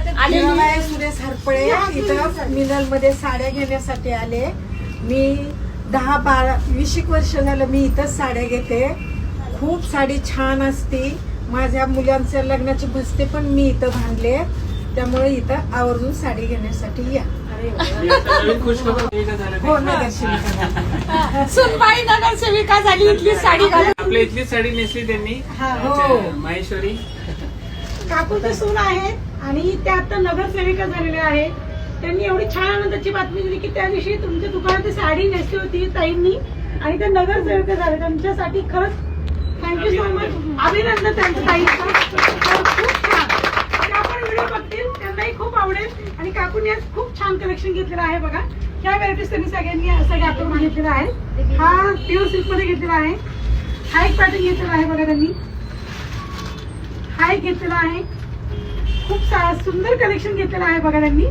आलेली सुरेश हरपळे इथं मिनल मध्ये साड्या घेण्यासाठी आले. मी 10-20 वर्ष झालं मी इथंच साड्या घेते. खूप साडी छान असती. माझ्या मुलांच्या लग्नाचे बस्ते पण मी इथं बांधले. त्यामुळे इथं आवर्जून साडी घेण्यासाठी या. हो, नगरसेविका सुनबाई नगरसेविका झाली. इथली साडी घालून आपल्या इथली साडी नेसली त्यांनी. हो. माहेश्वरी काकूचे सून आहेत आणि त्या आता नगरसेविका झालेल्या आहेत. त्यांनी एवढी छान आनंदाची बातमी दिली की त्या दिवशी तुमच्या दुकानात ती साडी नेसली होती ताईंनी आणि त्या नगरसेविका झाल्या. त्यांच्यासाठी खरंच थँक्यू सो मच. अभिनंदन त्यांच्या ताईंचं. खूप छान. त्या पण व्हिडिओ बघतील, त्यांनाही खूप आवडेल. आणि काकूंनी आज खूप छान कलेक्शन घेतलेलं आहे बघा. ह्या व्हरायटीज त्यांनी सगळ्या आपण घेतलेला आहे. हा प्युअर सिल्क मध्ये घेतलेला आहे. हा एक पॅटर्न घेतलेला आहे बघा त्यांनी. हा एक घेतलेला आहे. खूप सुंदर कलेक्शन घेतलेलं आहे बघा त्यांनी.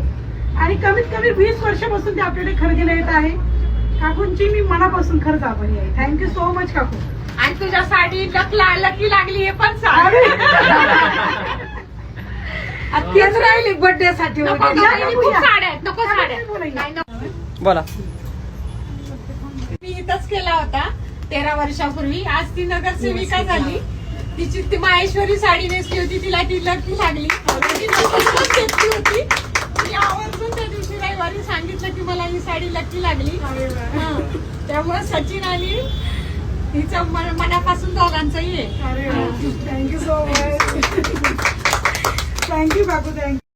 आणि कमीत कमी 20 वर्षापासून ते आपल्याकडे खरेदीला येत आहे. काकूंची मी मनापासून खरंच आभारी आहे. थँक्यू सो मच काकू. आणि तुझ्या साडी लकी लागली हे पण सांग. तेच राहिली बर्थडे साठी. नको, खूप साड्या आहेत. नको साड्या नाही, नको. बोला. मी इथंच केला होता 13 वर्षापूर्वी. आज ती नगरसेविका झाली. तिची ती माहेश्वरी साडी नेसली होती. तिला ती लकी लागली. ती नक्कीच घेतली होती. मी आवर्जून त्या दिवशी रविवारी सांगितलं की मला ही साडी लकी लागली. त्यामुळे सचिन आणि तिचं मनापासून दोघांचंही आहे. Thank you so much. थँक्यू काकू. थँक्यू.